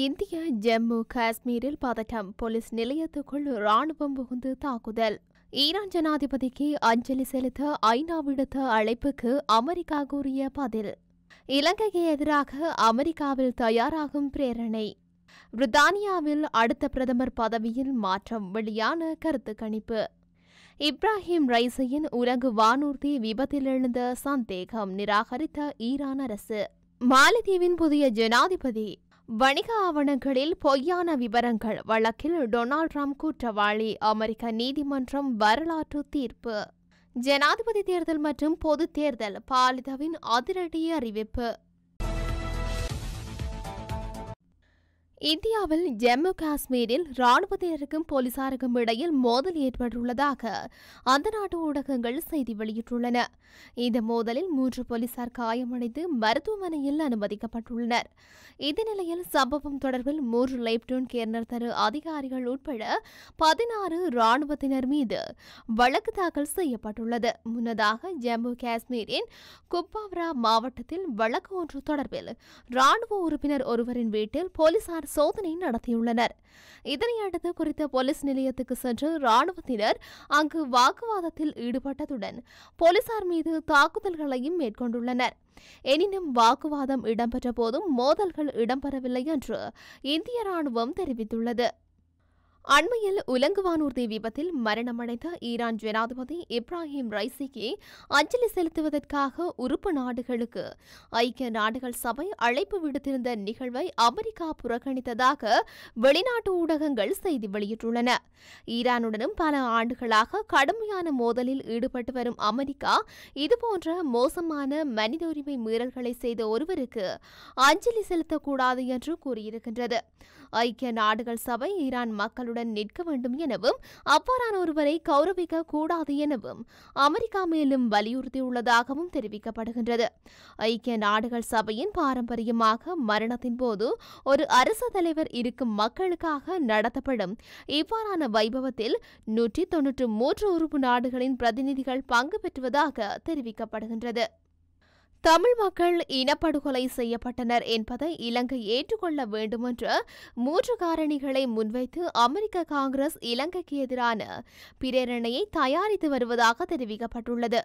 இந்திய ஜம்மு காஷ்மீரில் பதட்டம். போலீஸ் நிலையத்துக்குள் ராணுவம் புகுந்து தாக்குதல். ஈரான் ஜனாதிபதிக்கு அஞ்சலி செலுத்த ஐநா விடுத்த அழைப்புக்கு அமெரிக்கா கூறிய பதில். இலங்கைக்கு எதிராக அமெரிக்காவில் தயாராகும் பிரேரணை. பிரித்தானியாவில் அடுத்த பிரதமர் பதவியில் மாற்றம். வெளியான கருத்து கணிப்பு. இப்ராஹிம் ரைசியின் உலகு வானூர்தி விபத்தில் எழுந்த சந்தேகம் நிராகரித்த ஈரான் அரசு. மாலத்தீவின் புதிய ஜனாதிபதி. வணிக ஆவணங்களில் பொய்யான விவரங்கள் வழக்கில் டொனால்ட் ட்ரம்ப் குற்றவாளி. அமெரிக்க நீதிமன்றம் வரலாற்று தீர்ப்பு. ஜனாதிபதி தேர்தல் மற்றும் பொதுத் தேர்தல். பாலிதவின் அதிரடி அறிவிப்பு. இந்தியாவில் ஜம்மு காஷ்மீரில் ராணுவத்தினருக்கும் போலீசாருக்கும் இடையில் மோதல் ஏற்பட்டுள்ளதாக அந்த நாட்டு ஊடகங்கள் செய்தி வெளியிட்டுள்ளன. இந்த மோதலில் 3 போலீசார் காயமடைந்து மருத்துவமனையில் அனுமதிக்கப்பட்டுள்ளனர். இந்த நிலையில் சம்பவம் தொடர்பில் 3 லெப்டினன்ட் கேர்னல் தர அதிகாரிகள் உட்பட 16 ராணுவத்தினர் மீது வழக்கு தாக்கல் செய்யப்பட்டுள்ளது. முன்னதாக ஜம்மு காஷ்மீரின் குப்வாரா மாவட்டத்தில் வழக்கு ஒன்று தொடர்பில் ராணுவ உறுப்பினர் ஒருவரின் வீட்டில் போலீசார் சோதனை நடத்தியுள்ளனர். இதனையடுத்து குறித்த போலீஸ் நிலையத்துக்கு சென்று ராணுவத்தினர் அங்கு வாக்குவாதத்தில் ஈடுபட்டதுடன் போலீசார் மீது தாக்குதல்களையும் மேற்கொண்டுள்ளனர். எனினும் வாக்குவாதம் இடம்பெற்ற போதும் மோதல்கள் இடம்பெறவில்லை என்று இந்திய ராணுவம் தெரிவித்துள்ளது. அண்மையில் உலங்கு வானூர்தி விபத்தில் மரணமடைந்த ஈரான் ஜனாதிபதி இப்ராஹிம் ரைசிக்கு அஞ்சலி செலுத்துவதற்காக உறுப்பு நாடுகளுக்கு ஐக்கிய நாடுகள் சபை அழைப்பு விடுத்திருந்த நிகழ்வை அமெரிக்கா புறக்கணித்ததாக வெளிநாட்டு ஊடகங்கள் செய்தி வெளியிட்டுள்ளன. ஈரானுடனும் பல ஆண்டுகளாக கடுமையான மோதலில் ஈடுபட்டு வரும் அமெரிக்கா இதுபோன்ற மோசமான மனித உரிமை மீறல்களை செய்த ஒருவருக்கு அஞ்சலி செலுத்தக்கூடாது என்று கூறியிருக்கின்றது. ஐக்கிய நாடுகள் சபை ஈரான் மக்களுடன் நிற்க வேண்டும் எனவும் அவ்வாறான ஒருவரை கௌரவிக்க கூடாது எனவும் அமெரிக்கா மேலும் வலியுறுத்தியுள்ளதாகவும் தெரிவிக்கப்படுகின்றது. ஐக்கிய நாடுகள் சபையின் பாரம்பரியமாக மரணத்தின் போது ஒரு அரசு தலைவர் இருக்கும் மக்களுக்காக நடத்தப்படும் இவ்வாறான வைபவத்தில் 193 உறுப்பு நாடுகளின் பிரதிநிதிகள் பங்கு பெற்றுவதாக தெரிவிக்கப்படுகின்றது. தமிழ் மக்கள் இனப்படுகொலை செய்யப்பட்டனர் என்பதை இலங்கை ஏற்றுக்கொள்ள வேண்டுமென்ற 3 காரணிகளை முன்வைத்து அமெரிக்க காங்கிரஸ் இலங்கைக்கு எதிரான பிரேரணையை தயாரித்து வருவதாக தெரிவிக்கப்பட்டுள்ளது.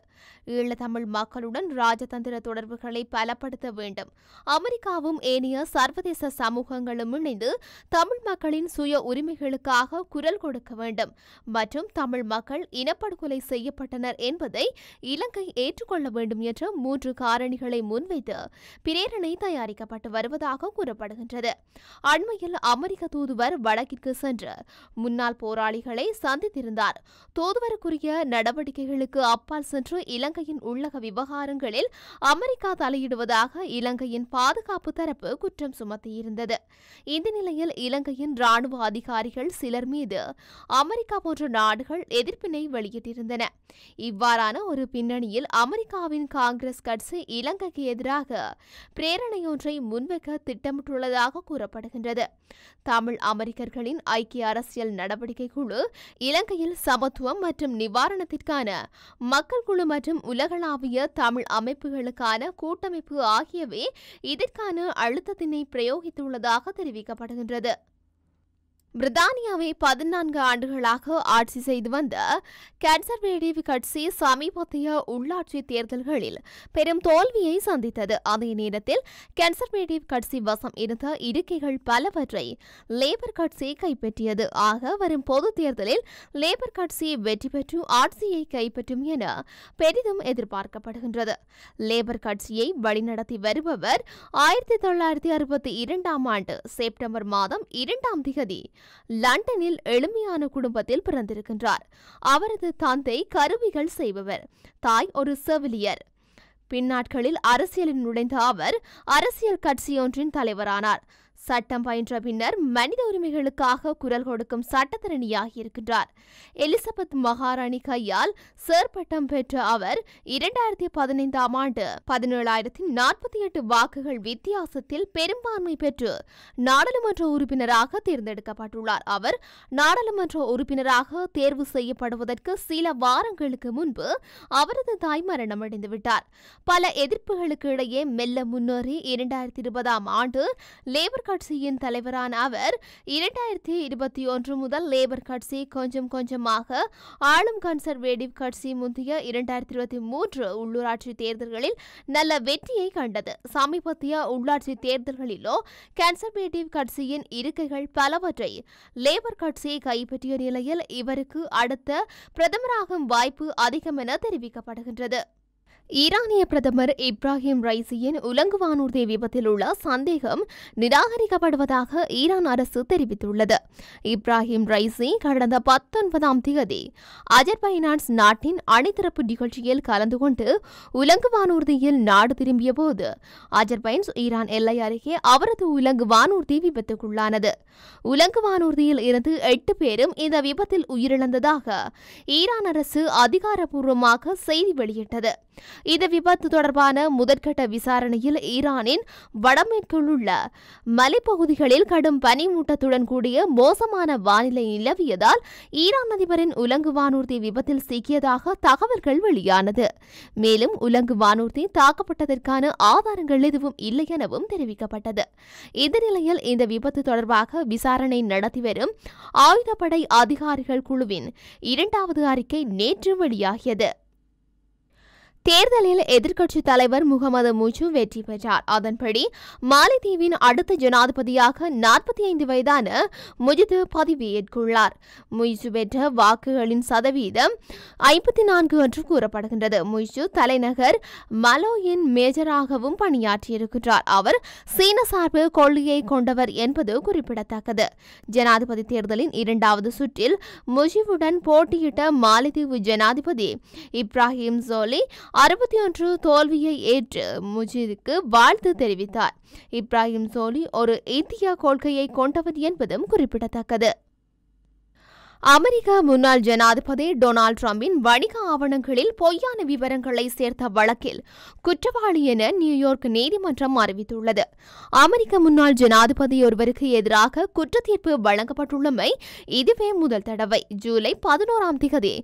ஈழத்தமிழ் மக்களுடன் ராஜதந்திர தொடர்புகளை பலப்படுத்த வேண்டும். அமெரிக்காவும் ஏனைய சர்வதேச சமூகங்களும் இணைந்து தமிழ் மக்களின் சுய உரிமைகளுக்காக குரல் கொடுக்க வேண்டும் மற்றும் தமிழ் மக்கள் இனப்படுகொலை செய்யப்பட்டனர் என்பதை இலங்கை ஏற்றுக்கொள்ள வேண்டும் என்ற 3 காரணிகளை முன்வைத்து பிரேரணை தயாரிக்கப்பட்டு வருவதாக கூறப்படுகின்றது. அண்மையில் அமெரிக்க தூதுவர் வடக்கிற்கு சென்று முன்னாள் போராளிகளை சந்தித்திருந்தார். தூதுவருக்குரிய நடவடிக்கைகளுக்கு அப்பால் சென்று இலங்கையின் உள்ளக விவகாரங்களில் அமெரிக்கா தலையிடுவதாக இலங்கையின் பாதுகாப்பு தரப்பு குற்றம் சுமத்தியிருந்தது. இந்த நிலையில் இலங்கையின் ராணுவ அதிகாரிகள் சிலர் மீது அமெரிக்கா போன்ற நாடுகள் எதிர்ப்பினை வெளியிட்டிருந்தன. இவ்வாறான ஒரு பின்னணியில் அமெரிக்காவின் காங்கிரஸ் கட்சி இலங்கைக்கு எதிராக பிரேரணையொன்றை முன்வைக்க திட்டமிட்டுள்ளதாக கூறப்படுகின்றது. தமிழ் அமெரிக்கர்களின் ஐக்கிய அரசியல் நடவடிக்கை குழு, இலங்கையில் சமத்துவம் மற்றும் நிவாரணத்திற்கான மக்கள் குழு மற்றும் உலகளாவிய தமிழ் அமைப்புகளுக்கான கூட்டமைப்பு ஆகியவை இதற்கான அழுத்தத்தினை பிரயோகித்துள்ளதாக தெரிவிக்கப்படுகின்றது. பிரித்தானியாவை 14 ஆண்டுகளாக ஆட்சி செய்து வந்த கன்சர்வேட்டிவ் கட்சி சமீபத்திய உள்ளாட்சி தேர்தல்களில் பெரும் தோல்வியை சந்தித்தது. அதே நேரத்தில் கன்சர்வேட்டிவ் கட்சி வசம் இருந்த இருக்கைகள் பலவற்றை லேபர் கட்சி கைப்பற்றியது. ஆக வரும் பொது தேர்தலில் லேபர் கட்சி வெற்றி பெற்று ஆட்சியை கைப்பற்றும் என பெரிதும் எதிர்பார்க்கப்படுகின்றது. லேபர் கட்சியை வழிநடத்தி வருபவர் 1962 ஆண்டு செப்டம்பர் மாதம் 2ஆம் தேதி லண்டனில் எளிமையான குடும்பத்தில் பிறந்திருக்கின்றார். அவரது தந்தை கருவிகள் செய்பவர், தாய் ஒரு செவிலியர். பின்னாட்களில் அரசியலில் நுழைந்த அவர் அரசியல் கட்சியொன்றின் தலைவரானார். சட்டம் பயின்ற பின்னர் மனித உரிமைகளுக்காக குரல் கொடுக்கும் சட்டத்திறனியாகியிருக்கின்றார். எலிசபெத் மகாராணி கையால் சேர் பட்டம் பெற்ற அவர் 2015ஆம் ஆண்டு 17,048 வாக்குகள் வித்தியாசத்தில் பெரும்பான்மை பெற்று நாடாளுமன்ற உறுப்பினராக தேர்ந்தெடுக்கப்பட்டுள்ளார். அவர் நாடாளுமன்ற உறுப்பினராக தேர்வு செய்யப்படுவதற்கு சில வாரங்களுக்கு முன்பு அவரது தாய் மரணமடைந்துவிட்டார். பல எதிர்ப்புகளுக்கு இடையே மெல்ல முன்னேறி 2020ஆம் ஆண்டு லேபர் கட்சியின் தலைவரான அவர் 2021 முதல் லேபர் கட்சி கொஞ்சம் கொஞ்சமாக ஆளும் கன்சர்வேட்டிவ் கட்சி முந்தைய 2023 உள்ளூராட்சி தேர்தல்களில் நல்ல வெற்றியை கண்டது. சமீபத்திய உள்ளாட்சி தேர்தல்களிலோ கன்சர்வேட்டிவ் கட்சியின் இருக்கைகள் பலவற்றை லேபர் கட்சி கைப்பற்றிய நிலையில் இவருக்கு அடுத்த பிரதமராகும் வாய்ப்பு அதிகம் என தெரிவிக்கப்படுகின்றது. ஈரானிய பிரதமர் இப்ராஹிம் ரைசியின் உலங்கு வானூர்தி விபத்தில் உள்ள சந்தேகம் நிராகரிக்கப்படுவதாக ஈரான் அரசு தெரிவித்துள்ளது. இப்ராஹிம் ரைசி கடந்த 19ஆம் தேதி அஜர்பைஜான் நாட்டின் அணிதிரப்பு நிகழ்ச்சியில் கலந்து கொண்டு உலங்கு வானூர்தியில் நாடு திரும்பிய போது அஜர்பைஜான் ஈரான் எல்லை அருகே அவரது உலங்கு வானூர்தி விபத்துக்குள்ளானது. உலங்கு வானூர்தியில் இருந்து 8 பேரும் இந்த விபத்தில் உயிரிழந்ததாக ஈரான் அரசு அதிகாரப்பூர்வமாக செய்தி வெளியிட்டது. இந்த விபத்து தொடர்பான முதற்கட்ட விசாரணையில் ஈரானின் வடமேற்கில் உள்ள மலைப்பகுதிகளில் கடும் பனிமூட்டத்துடன் கூடிய மோசமான வானிலை நிலவியதால் ஈரான் அதிபரின் உலங்கு வானூர்தி விபத்தில் சிக்கியதாக தகவல்கள் வெளியானது. மேலும் உலங்கு வானூர்தி தாக்கப்பட்டதற்கான ஆதாரங்கள் எதுவும் இல்லை எனவும் தெரிவிக்கப்பட்டது. இந்த நிலையில் இந்த விபத்து தொடர்பாக விசாரணை நடத்தி வரும் ஆயுதப்படை அதிகாரிகள் குழுவின் 2வது அறிக்கை நேற்று வெளியாகியது. தேர்தலில் எதிர்க்கட்சித் தலைவர் முகமது முய்சு வெற்றி பெற்றார். அதன்படி மாலைதீவின் அடுத்த ஜனாதிபதியாக 45 வயதான முஜிது பதவியேற்றுள்ளார். முய்சு பெற்ற வாக்குகளின் சதவீதம் 54 என்று கூறப்படுகின்றது. முய்சு தலைநகர் மலோயின் மேஜராகவும் பணியாற்றியிருக்கிறார். அவர் சீன சார்பு கொள்கையை கொண்டவர் என்பது குறிப்பிடத்தக்கது. ஜனாதிபதி தேர்தலின் 2வது சுற்றில் முஜிபுடன் போட்டியிட்ட மாலைதீவு ஜனாதிபதி இப்ராஹிம் சோலி 61 தோல்வியை ஏற்று முஜிதுக்கு வாழ்த்து தெரிவித்தார். இப்ராஹிம் சோலி ஒரு இந்திய கொள்கையை கொண்டவர் என்பதும் குறிப்பிடத்தக்கது. அமெரிக்க முன்னாள் ஜனாதிபதி டொனால்ட் டிரம்பின் வணிக ஆவணங்களில் பொய்யான விவரங்களை சேர்த்த வழக்கில் குற்றவாளி என நியூயார்க் நீதிமன்றம் அறிவித்துள்ளது. அமெரிக்க முன்னாள் ஜனாதிபதி ஒருவருக்கு எதிராக குற்றத்தீர்ப்பு வழங்கப்பட்டுள்ளமை இதுவே முதல் தடவை. ஜூலை 11ஆம் தேதி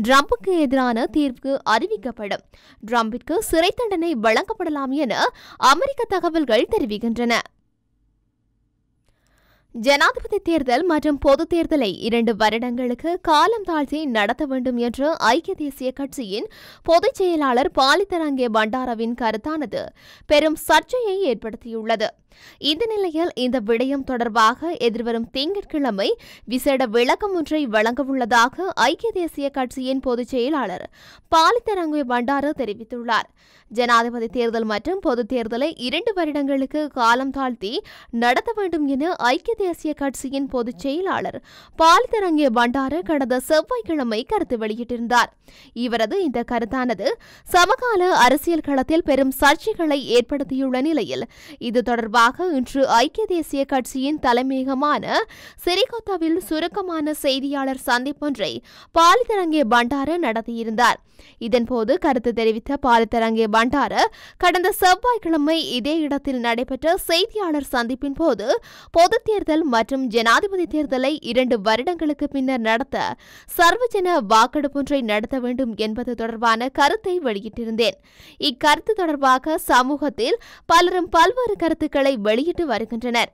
டிரம்புக்கு எதிரான தீர்ப்பு அறிவிக்கப்படும். டிரம்பிற்கு சிறை தண்டனை வழங்கப்படலாம் என அமெரிக்க தகவல்கள் தெரிவிக்கின்றன. ஜனாதிபதி தேர்தல் மற்றும் பொதுத் தேர்தலை 2 வருடங்களுக்கு காலம் தாழ்த்தி நடத்த வேண்டும் என்று ஐக்கிய தேசிய கட்சியின் பொதுச் செயலாளர் பாலித்தரங்கே பண்டாரவின் கருத்தானது பெரும் சர்ச்சையை ஏற்படுத்தியுள்ளது. இந்த நிலையில் இந்த விடயம் தொடர்பாக எதிர்வரும் திங்கட்கிழமை விசேட விளக்கம் ஒன்றை வழங்கவுள்ளதாக ஐக்கிய தேசிய கட்சியின் பொதுச் செயலாளர் பாலித்தரங்கே பண்டார தெரிவித்துள்ளார். ஜனாதிபதி தேர்தல் மற்றும் பொதுத் தேர்தலை 2 வருடங்களுக்கு காலம் தாழ்த்தி நடத்த வேண்டும் என ஐக்கிய தேசிய கட்சியின் பொதுச் செயலாளர் பாலித்தரங்கே பண்டார கடந்த செவ்வாய்க்கிழமை கருத்து வெளியிட்டிருந்தார். இவரது இந்த கருத்தானது சமகால அரசியல் களத்தில் பெரும் சர்ச்சைகளை ஏற்படுத்தியுள்ள நிலையில் இது தொடர்பாக இன்று ஐக்கிய தேசிய கட்சியின் தலைமையகமான சிறிகொத்தாவில் சுருக்கமான செய்தியாளர் சந்திப்பொன்றை பாலித்தரங்கே பண்டார நடத்தியிருந்தார். இதன்போது கருத்து தெரிவித்த பாலித்தரங்கே பண்டார கடந்த செவ்வாய்க்கிழமை இதே இடத்தில் நடைபெற்ற செய்தியாளர் சந்திப்பின் போது பொதுத் தேர்தல் மற்றும் ஜனாதிபதி தேர்தலை 2 வருடங்களுக்கு பின்னர் நடத்த சர்வஜன வாக்கெடுப்பொன்றை நடத்த வேண்டும் என்பது தொடர்பான கருத்தை வெளியிட்டிருந்தேன். இக்கருத்து தொடர்பாக சமூகத்தில் பலரும் பல்வேறு கருத்துக்களை வெளியிட்டு வருகின்றனர்.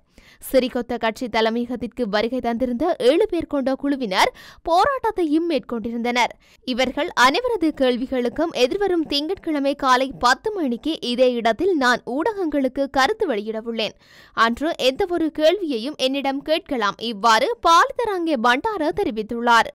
சிறிகொத்த கட்சி தலைமையகத்திற்கு வருகை தந்திருந்த 7 பேர் கொண்ட குழுவினர் போராட்டத்தையும் மேற்கொண்டிருந்தனர். இவர்கள் அனைவரது கேள்விகளுக்கும் எதிர்வரும் திங்கட்கிழமை காலை 10 மணிக்கு இதே இடத்தில் நான் ஊடகங்களுக்கு கருத்து வெளியிடவுள்ளேன். அன்று எந்தவொரு கேள்வியையும் என்னிடம் கேட்கலாம். இவ்வாறு பாலித்தரங்கே பண்டார தெரிவித்துள்ளார்.